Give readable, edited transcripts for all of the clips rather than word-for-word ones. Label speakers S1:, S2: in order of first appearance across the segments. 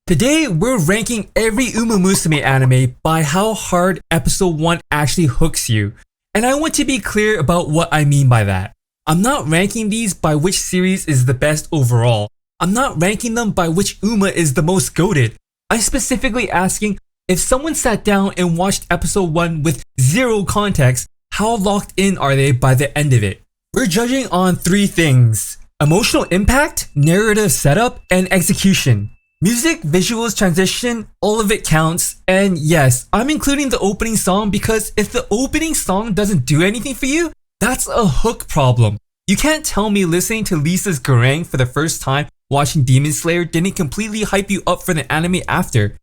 S1: Today, we're ranking every Uma Musume anime by how hard episode 1 actually hooks you. And I want to be clear about what I mean by that. I'm not ranking these by which series is the best overall. I'm not ranking them by which Uma is the most goated. I'm specifically asking if someone sat down and watched episode 1 with zero context, how locked in are they by the end of it? We're judging on 3 things: emotional impact, narrative setup, and execution. Music, visuals, transition, all of it counts. And yes, I'm including the opening song because if the opening song doesn't do anything for you, that's a hook problem. You can't tell me listening to Lisa's Garang for the first time watching Demon Slayer didn't completely hype you up for the anime after.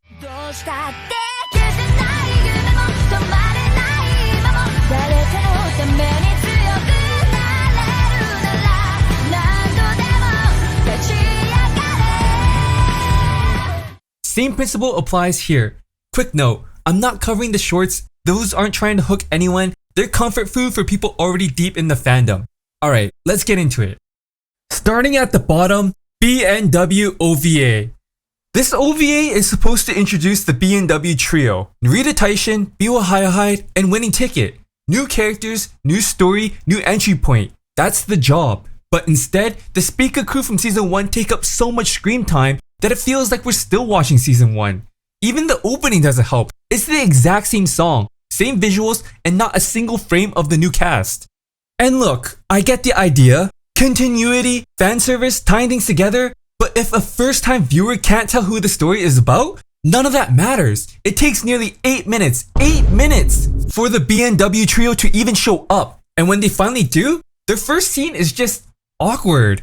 S1: Same principle applies here. Quick note, I'm not covering the shorts, those aren't trying to hook anyone, they're comfort food for people already deep in the fandom. Alright, let's get into it. Starting at the bottom, BNW OVA. This OVA is supposed to introduce the BNW trio, Narita Taishin, Biwa Hayahide, and Winning Ticket. New characters, new story, new entry point. That's the job. But instead, the Speaker crew from season 1 take up so much screen time that it feels like we're still watching season 1. Even the opening doesn't help. It's the exact same song, same visuals, and not a single frame of the new cast. And look, I get the idea. Continuity, fan service, tying things together, but if a first-time viewer can't tell who the story is about, none of that matters. It takes nearly 8 minutes for the BNW trio to even show up. And when they finally do, their first scene is just awkward.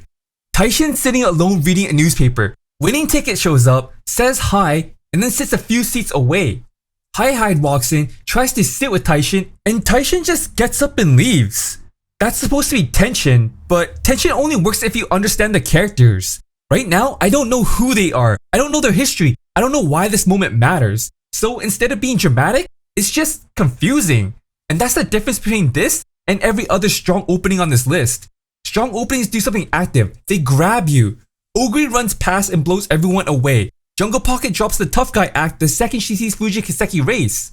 S1: Taishin sitting alone reading a newspaper. Winning Ticket shows up, says hi, and then sits a few seats away. Hayahide walks in, tries to sit with Taishin, and Taishin just gets up and leaves. That's supposed to be tension, but tension only works if you understand the characters. Right now, I don't know who they are. I don't know their history. I don't know why this moment matters. So instead of being dramatic, it's just confusing. And that's the difference between this and every other strong opening on this list. Strong openings do something active. They grab you. Ogre runs past and blows everyone away. Jungle Pocket drops the tough guy act the second she sees Fuji Kiseki race.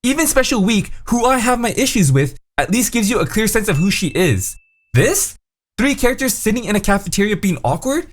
S1: Even Special Week, who I have my issues with, at least gives you a clear sense of who she is. This? 3 characters sitting in a cafeteria being awkward?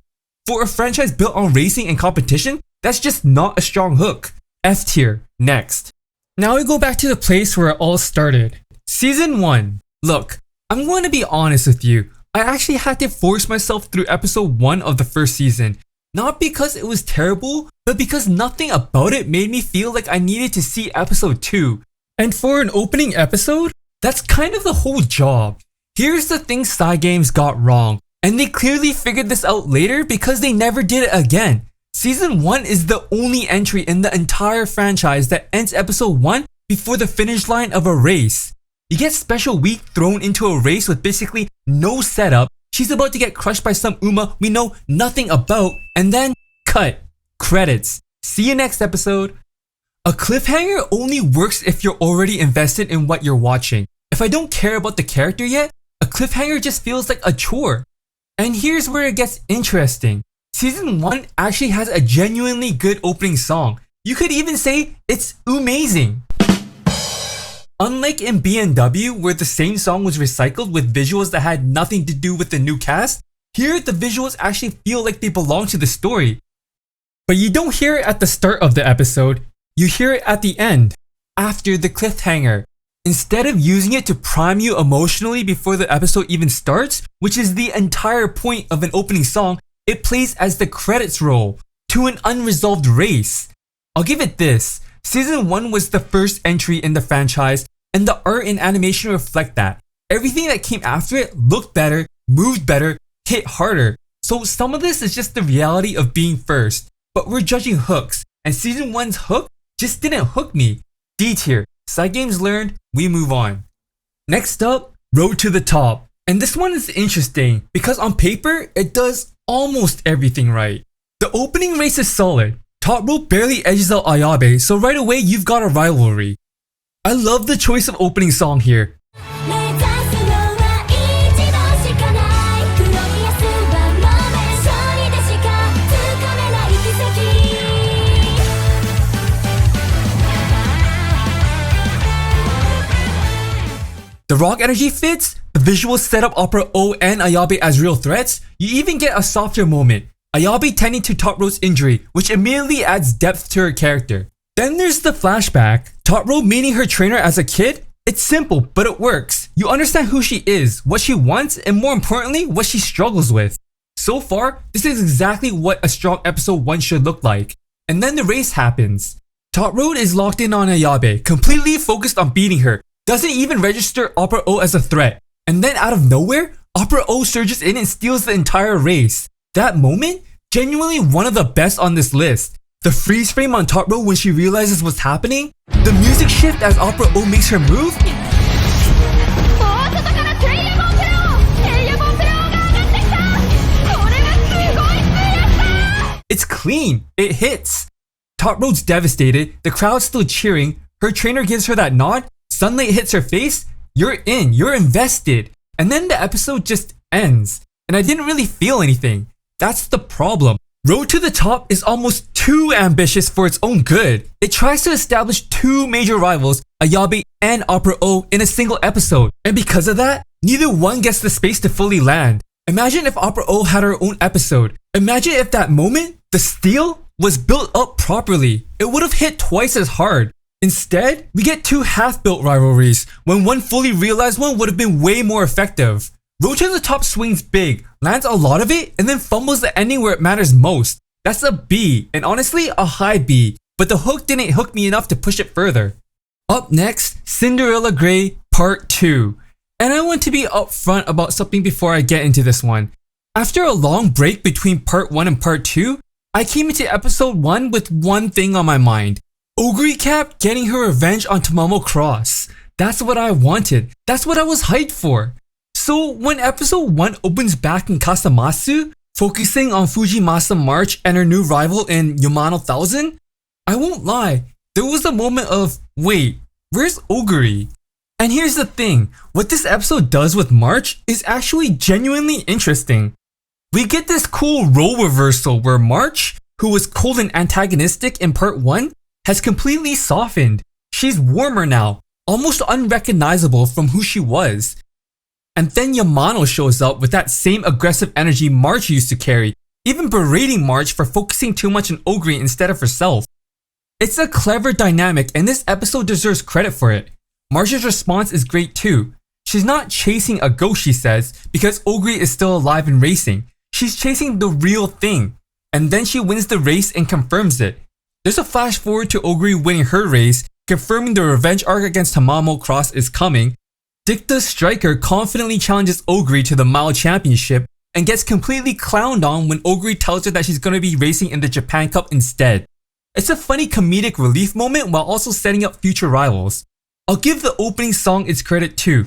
S1: For a franchise built on racing and competition, that's just not a strong hook. F tier. Next. Now we go back to the place where it all started. Season 1. Look, I'm going to be honest with you. I actually had to force myself through episode 1 of the first season. Not because it was terrible, but because nothing about it made me feel like I needed to see episode 2. And for an opening episode, that's kind of the whole job. Here's the thing Cygames got wrong, and they clearly figured this out later because they never did it again. Season 1 is the only entry in the entire franchise that ends episode 1 before the finish line of a race. You get Special Week thrown into a race with basically no setup, she's about to get crushed by some Uma we know nothing about, and then cut. Credits. See you next episode. A cliffhanger only works if you're already invested in what you're watching. If I don't care about the character yet, a cliffhanger just feels like a chore. And here's where it gets interesting. Season 1 actually has a genuinely good opening song. You could even say it's amazing. Unlike in BNW, where the same song was recycled with visuals that had nothing to do with the new cast, here the visuals actually feel like they belong to the story. But you don't hear it at the start of the episode, you hear it at the end, after the cliffhanger. Instead of using it to prime you emotionally before the episode even starts, which is the entire point of an opening song, it plays as the credits roll to an unresolved race. I'll give it this. Season 1 was the first entry in the franchise, and the art and animation reflect that. Everything that came after it looked better, moved better, hit harder. So some of this is just the reality of being first. But we're judging hooks, and Season 1's hook just didn't hook me. D tier. Cygames learned, we move on. Next up, Road to the Top. And this one is interesting because on paper, it does almost everything right. The opening race is solid. Top Rope barely edges out Ayabe, so right away you've got a rivalry. I love the choice of opening song here. The rock energy fits, the visuals set up Opera O and Ayabe as real threats, you even get a softer moment, Ayabe tending to Top Row's injury, which immediately adds depth to her character. Then there's the flashback, Top Row meeting her trainer as a kid. It's simple, but it works. You understand who she is, what she wants, and more importantly, what she struggles with. So far, this is exactly what a strong episode 1 should look like. And then the race happens. Top Road is locked in on Ayabe, completely focused on beating her, doesn't even register Opera O as a threat. And then out of nowhere, Opera O surges in and steals the entire race. That moment? Genuinely one of the best on this list. The freeze frame on Top Row when she realizes what's happening, the music shift as Opera O makes her move. It's clean, it hits. Top Road's devastated, the crowd's still cheering, her trainer gives her that nod, sunlight hits her face, you're in, you're invested. And then the episode just ends, and I didn't really feel anything. That's the problem. Road to the Top is almost too ambitious for its own good. It tries to establish two major rivals, Ayabe and Opera O, in a single episode. And because of that, neither one gets the space to fully land. Imagine if Opera O had her own episode. Imagine if that moment, the steal, was built up properly. It would have hit twice as hard. Instead, we get two half-built rivalries, when one fully realized one would have been way more effective. Road to the Top swings big, lands a lot of it, and then fumbles the ending where it matters most. That's a B, and honestly, a high B, but the hook didn't hook me enough to push it further. Up next, Cinderella Grey Part 2. And I want to be upfront about something before I get into this one. After a long break between Part 1 and Part 2, I came into Episode 1 with one thing on my mind. Ogre Cap getting her revenge on Tamamo Cross. That's what I wanted. That's what I was hyped for. So when Episode 1 opens back in Kasamasu, focusing on Fujimasa March and her new rival in Yamano 1000, I won't lie, there was a moment of, wait, where's Ogre? And here's the thing, what this episode does with March is actually genuinely interesting. We get this cool role reversal where March, who was cold and antagonistic in Part 1, has completely softened. She's warmer now, almost unrecognizable from who she was. And then Yamano shows up with that same aggressive energy March used to carry, even berating March for focusing too much on Ogre instead of herself. It's a clever dynamic and this episode deserves credit for it. March's response is great too. She's not chasing a ghost, she says, because Ogre is still alive and racing. She's chasing the real thing. And then she wins the race and confirms it. There's a flash forward to Ogre winning her race, confirming the revenge arc against Tamamo Cross is coming. Dicta Striker confidently challenges Ogre to the Mao Championship and gets completely clowned on when Ogre tells her that she's going to be racing in the Japan Cup instead. It's a funny comedic relief moment while also setting up future rivals. I'll give the opening song its credit too.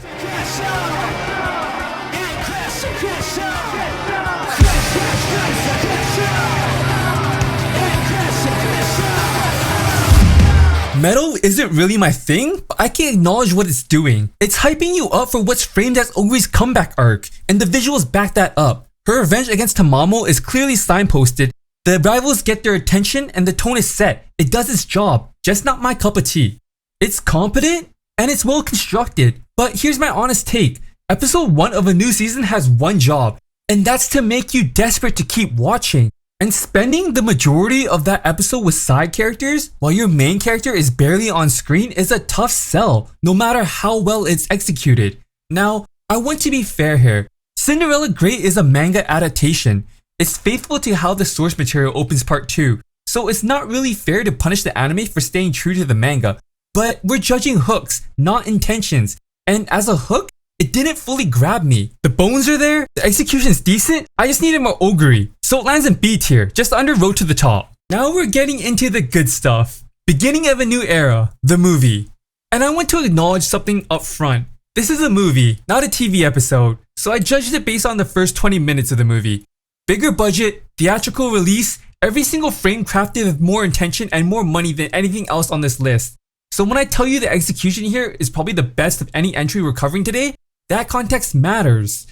S1: Metal isn't really my thing, but I can acknowledge what it's doing. It's hyping you up for what's framed as Ogre's comeback arc, and the visuals back that up. Her revenge against Tamamo is clearly signposted, the rivals get their attention and the tone is set. It does its job, just not my cup of tea. It's competent, and it's well constructed, but here's my honest take. Episode 1 of a new season has one job, and that's to make you desperate to keep watching. And spending the majority of that episode with side characters while your main character is barely on screen is a tough sell, no matter how well it's executed. Now, I want to be fair here. Cinderella Grey is a manga adaptation. It's faithful to how the source material opens Part 2, so it's not really fair to punish the anime for staying true to the manga. But we're judging hooks, not intentions, and as a hook, it didn't fully grab me. The bones are there, the execution's decent, I just needed more Ogre. So it lands in B tier, just under Road to the Top. Now we're getting into the good stuff. Beginning of a new era, the movie. And I want to acknowledge something up front. This is a movie, not a TV episode, so I judged it based on the first 20 minutes of the movie. Bigger budget, theatrical release, every single frame crafted with more intention and more money than anything else on this list. So when I tell you the execution here is probably the best of any entry we're covering today, that context matters.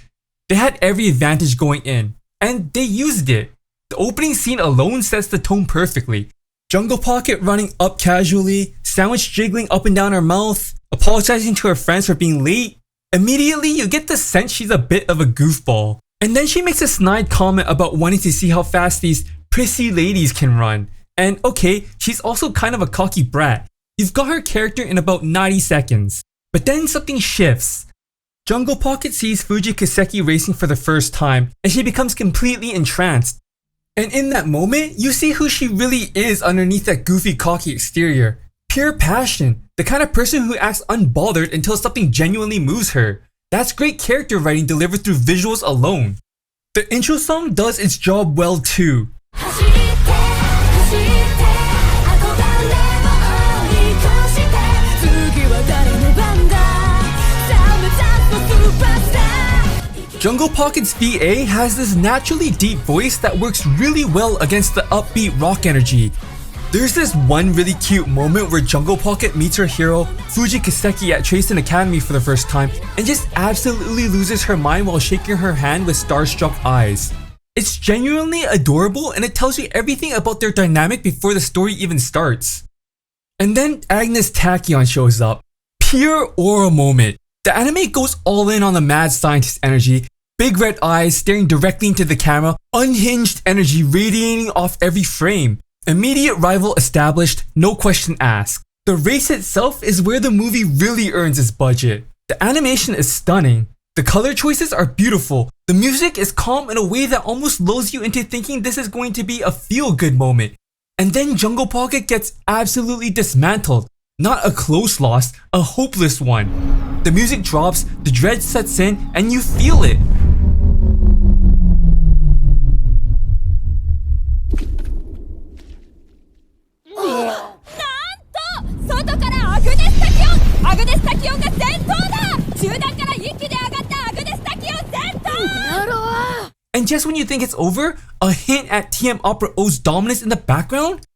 S1: They had every advantage going in, and they used it. The opening scene alone sets the tone perfectly. Jungle Pocket running up casually, Sandwich jiggling up and down her mouth, apologizing to her friends for being late. Immediately, you get the sense she's a bit of a goofball. And then she makes a snide comment about wanting to see how fast these prissy ladies can run. And okay, she's also kind of a cocky brat. You've got her character in about 90 seconds. But then something shifts. Jungle Pocket sees Fuji Kiseki racing for the first time, and she becomes completely entranced. And in that moment, you see who she really is underneath that goofy, cocky exterior. Pure passion. The kind of person who acts unbothered until something genuinely moves her. That's great character writing delivered through visuals alone. The intro song does its job well too. Jungle Pocket's VA has this naturally deep voice that works really well against the upbeat rock energy. There's this one really cute moment where Jungle Pocket meets her hero, Fuji Kiseki, at Tracing Academy for the first time and just absolutely loses her mind while shaking her hand with starstruck eyes. It's genuinely adorable and it tells you everything about their dynamic before the story even starts. And then Agnes Tachyon shows up. Pure aura moment. The anime goes all in on the mad scientist energy, big red eyes staring directly into the camera, unhinged energy radiating off every frame. Immediate rival established, no question asked. The race itself is where the movie really earns its budget. The animation is stunning. The color choices are beautiful. The music is calm in a way that almost lulls you into thinking this is going to be a feel-good moment. And then Jungle Pocket gets absolutely dismantled. Not a close loss, a hopeless one. The music drops, the dread sets in, and you feel it. And just when you think it's over, a hint at TM Opera O's dominance in the background?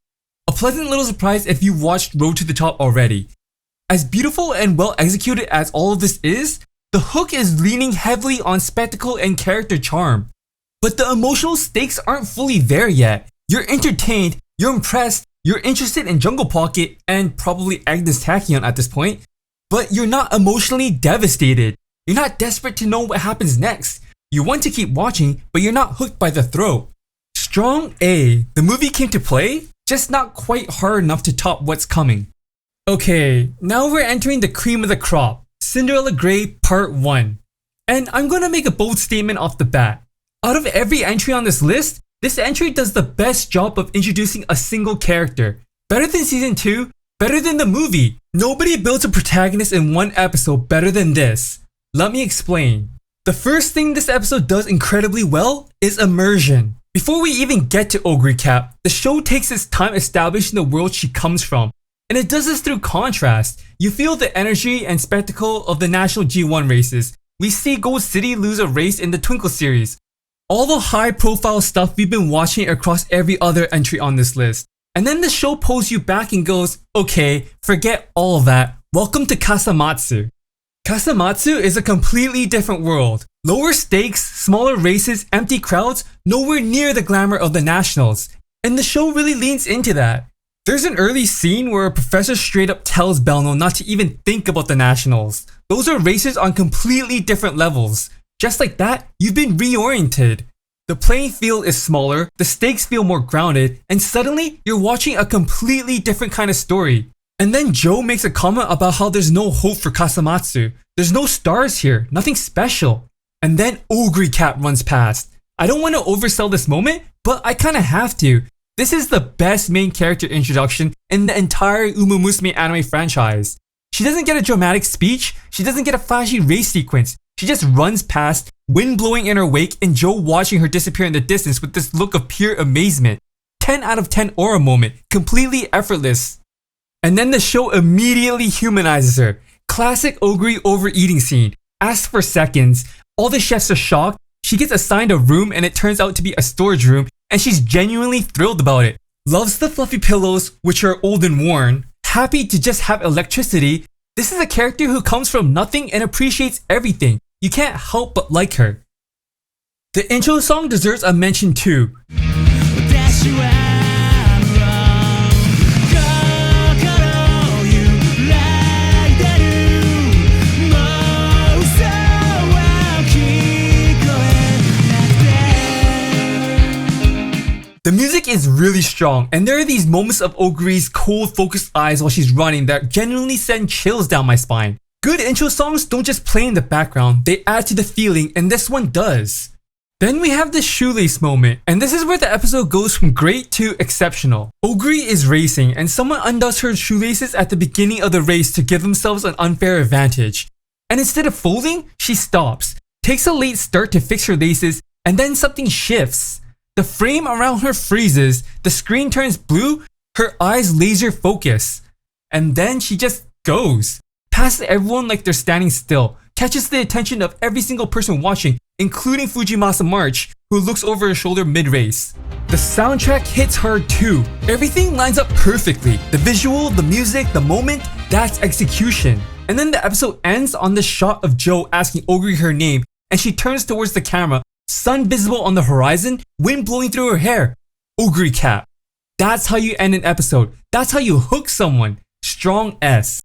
S1: A pleasant little surprise if you watched Road to the Top already. As beautiful and well executed as all of this is, the hook is leaning heavily on spectacle and character charm. But the emotional stakes aren't fully there yet. You're entertained, you're impressed, you're interested in Jungle Pocket and probably Agnes Tachyon at this point, but you're not emotionally devastated. You're not desperate to know what happens next. You want to keep watching, but you're not hooked by the throat. Strong A. The movie came to play, just not quite hard enough to top what's coming. Okay, now we're entering the cream of the crop, Cinderella Grey Part 1. And I'm gonna make a bold statement off the bat. Out of every entry on this list, this entry does the best job of introducing a single character. Better than season 2, better than the movie. Nobody builds a protagonist in one episode better than this. Let me explain. The first thing this episode does incredibly well is immersion. Before we even get to Ogre Cap, the show takes its time establishing the world she comes from. And it does this through contrast. You feel the energy and spectacle of the national G1 races. We see Gold City lose a race in the Twinkle series. All the high profile stuff we've been watching across every other entry on this list. And then the show pulls you back and goes, okay, forget all of that. Welcome to Kasamatsu. Kasamatsu is a completely different world. Lower stakes, smaller races, empty crowds, nowhere near the glamour of the nationals. And the show really leans into that. There's an early scene where a professor straight up tells Belno not to even think about the nationals. Those are races on completely different levels. Just like that, you've been reoriented. The playing field is smaller, the stakes feel more grounded, and suddenly you're watching a completely different kind of story. And then Joe makes a comment about how there's no hope for Kasamatsu. There's no stars here, nothing special. And then Ogre Cap runs past. I don't want to oversell this moment, but I kinda have to. This is the best main character introduction in the entire Uma Musume anime franchise. She doesn't get a dramatic speech, she doesn't get a flashy race sequence. She just runs past, wind blowing in her wake, and Joe watching her disappear in the distance with this look of pure amazement. 10 out of 10 aura moment, completely effortless. And then the show immediately humanizes her. Classic Ogre overeating scene. Asks for seconds. All the chefs are shocked. She gets assigned a room and it turns out to be a storage room and she's genuinely thrilled about it. Loves the fluffy pillows, which are old and worn. Happy to just have electricity. This is a character who comes from nothing and appreciates everything. You can't help but like her. The intro song deserves a mention too. The music is really strong, and there are these moments of Oguri's cold, focused eyes while she's running that genuinely send chills down my spine. Good intro songs don't just play in the background, they add to the feeling, and this one does. Then we have the shoelace moment, and this is where the episode goes from great to exceptional. Oguri is racing, and someone undoes her shoelaces at the beginning of the race to give themselves an unfair advantage. And instead of folding, she stops, takes a late start to fix her laces, and then something shifts. The frame around her freezes, the screen turns blue, her eyes laser focus. And then she just goes, past everyone like they're standing still, catches the attention of every single person watching, including Fujimasa March, who looks over her shoulder mid-race. The soundtrack hits hard too. Everything lines up perfectly. The visual, the music, the moment, that's execution. And then the episode ends on the shot of Joe asking Oguri her name, and she turns towards the camera, sun visible on the horizon, wind blowing through her hair. Oguri cap. That's how you end an episode. That's how you hook someone. Strong S.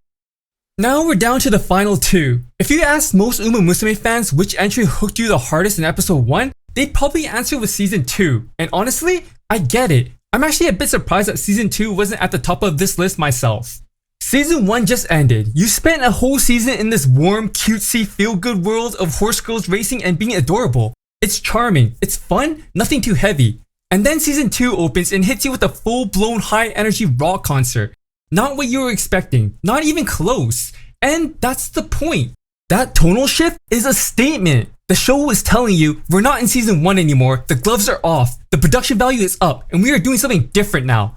S1: Now we're down to the final two. If you ask most Uma Musume fans which entry hooked you the hardest in episode 1, they'd probably answer with season 2. And honestly, I get it. I'm actually a bit surprised that season 2 wasn't at the top of this list myself. Season 1 just ended. You spent a whole season in this warm, cutesy, feel-good world of horse girls racing and being adorable. It's charming, it's fun, nothing too heavy. And then season 2 opens and hits you with a full-blown high-energy rock concert. Not what you were expecting, not even close. And that's the point. That tonal shift is a statement. The show is telling you, we're not in season 1 anymore, the gloves are off, the production value is up, and we are doing something different now.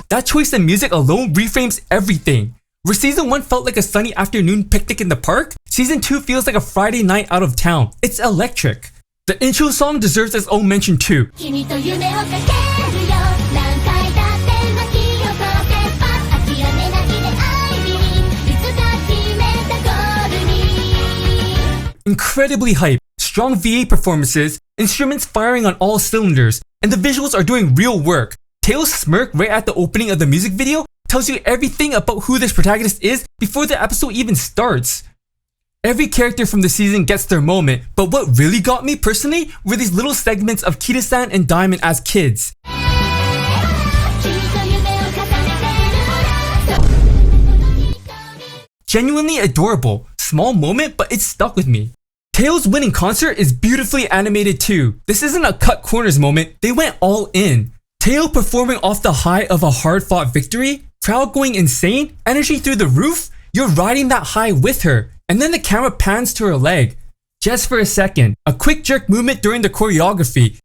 S1: That choice in music alone reframes everything. Where season 1 felt like a sunny afternoon picnic in the park, season 2 feels like a Friday night out of town. It's electric. The intro song deserves its own mention too. Incredibly hype, strong VA performances, instruments firing on all cylinders, and the visuals are doing real work. Taeil's smirk right at the opening of the music video tells you everything about who this protagonist is before the episode even starts. Every character from the season gets their moment, but what really got me personally were these little segments of Kida-san and Diamond as kids. Genuinely adorable, small moment, but it stuck with me. Taeil's winning concert is beautifully animated too. This isn't a cut corners moment, they went all in. Taeil performing off the high of a hard-fought victory, crowd going insane, energy through the roof, you're riding that high with her. And then the camera pans to her leg. Just for a second, a quick jerk movement during the choreography.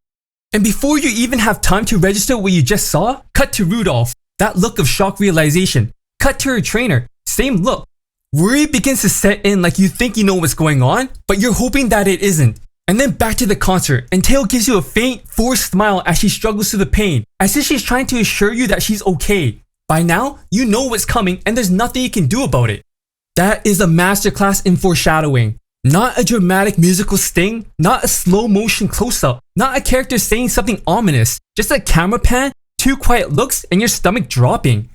S1: And before you even have time to register what you just saw, cut to Rudolph. That look of shock realization. Cut to her trainer, same look. Worry begins to set in like you think you know what's going on, but you're hoping that it isn't. And then back to the concert, and Taeil gives you a faint, forced smile as she struggles through the pain, as if she's trying to assure you that she's okay. By now, you know what's coming and there's nothing you can do about it. That is a masterclass in foreshadowing. Not a dramatic musical sting, not a slow motion close-up, not a character saying something ominous, just a camera pan, 2 quiet looks, and your stomach dropping.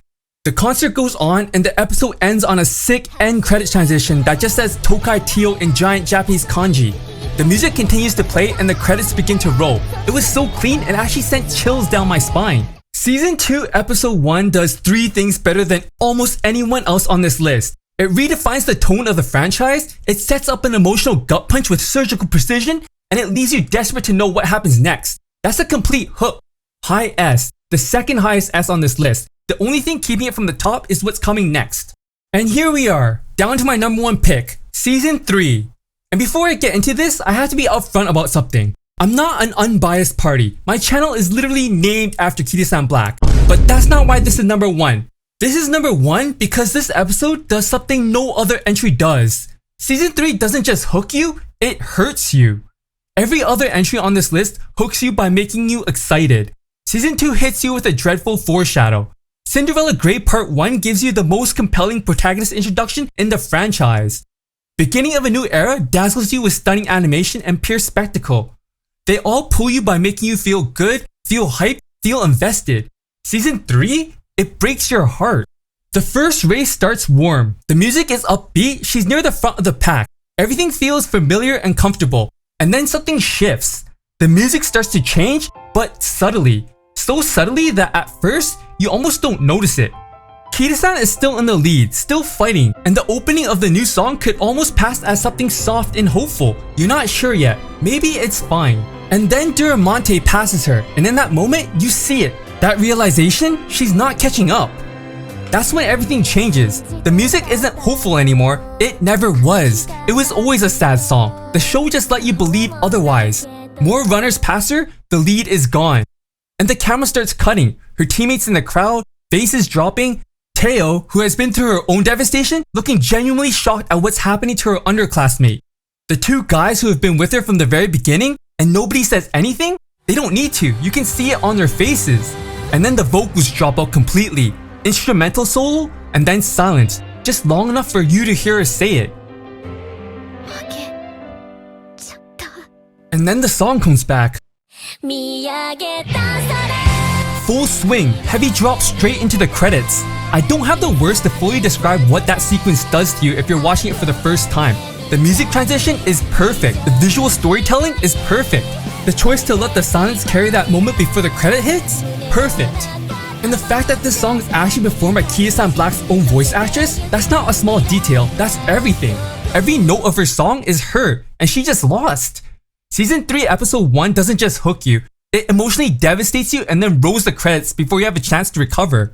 S1: The concert goes on and the episode ends on a sick end credits transition that just says Tokai Tio in giant Japanese kanji. The music continues to play and the credits begin to roll. It was so clean it actually sent chills down my spine. Season 2 episode 1 does 3 things better than almost anyone else on this list. It redefines the tone of the franchise, it sets up an emotional gut punch with surgical precision, and it leaves you desperate to know what happens next. That's a complete hook. High S, the second highest S on this list. The only thing keeping it from the top is what's coming next. And here we are, down to my number 1 pick, Season 3. And before I get into this, I have to be upfront about something. I'm not an unbiased party. My channel is literally named after Kida-san Black. But that's not why this is number 1. This is number 1 because this episode does something no other entry does. Season 3 doesn't just hook you, it hurts you. Every other entry on this list hooks you by making you excited. Season 2 hits you with a dreadful foreshadow. Cinderella Grey Part 1 gives you the most compelling protagonist introduction in the franchise. Beginning of a New Era dazzles you with stunning animation and pure spectacle. They all pull you by making you feel good, feel hyped, feel invested. Season 3? It breaks your heart. The first race starts warm. The music is upbeat, she's near the front of the pack. Everything feels familiar and comfortable. And then something shifts. The music starts to change, but subtly. So subtly that at first, you almost don't notice it. Kida-san is still in the lead, still fighting, and the opening of the new song could almost pass as something soft and hopeful. You're not sure yet. Maybe it's fine. And then Duramente passes her, and in that moment, you see it. That realization, she's not catching up. That's when everything changes. The music isn't hopeful anymore. It never was. It was always a sad song. The show just let you believe otherwise. More runners pass her, the lead is gone. And the camera starts cutting. Her teammates in the crowd, faces dropping. Teo, who has been through her own devastation, looking genuinely shocked at what's happening to her underclassmate. The two guys who have been with her from the very beginning, and nobody says anything? They don't need to. You can see it on their faces. And then the vocals drop out completely. Instrumental solo, and then silence, just long enough for you to hear her say it. And then the song comes back. Full swing, heavy drop straight into the credits. I don't have the words to fully describe what that sequence does to you if you're watching it for the first time. The music transition is perfect, the visual storytelling is perfect. The choice to let the silence carry that moment before the credit hits? Perfect. And the fact that this song is actually performed by Kida-san Black's own voice actress, that's not a small detail, that's everything. Every note of her song is her, and she just lost. Season 3 episode 1 doesn't just hook you, it emotionally devastates you and then rolls the credits before you have a chance to recover.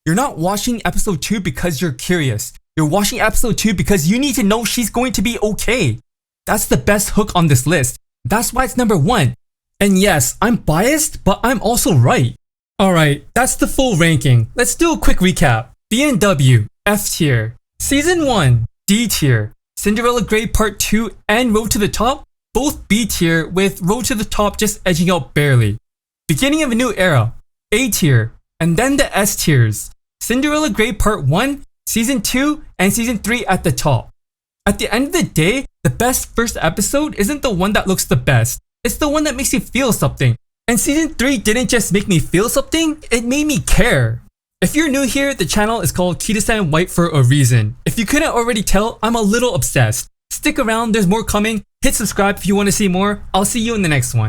S1: You're not watching episode 2 because you're curious, you're watching episode 2 because you need to know she's going to be okay. That's the best hook on this list, that's why it's number 1. And yes, I'm biased, but I'm also right. Alright, that's the full ranking. Let's do a quick recap. BNW, F tier. Season 1, D tier. Cinderella Grey Part 2 and Road to the Top, both B tier with Road to the Top just edging out barely. Beginning of a New Era, A tier. And then the S tiers. Cinderella Grey Part 1, Season 2, and Season 3 at the top. At the end of the day, the best first episode isn't the one that looks the best. It's the one that makes you feel something. And Season 3 didn't just make me feel something, it made me care. If you're new here, the channel is called Kida-san White for a reason. If you couldn't already tell, I'm a little obsessed. Stick around, there's more coming. Hit subscribe if you want to see more. I'll see you in the next one.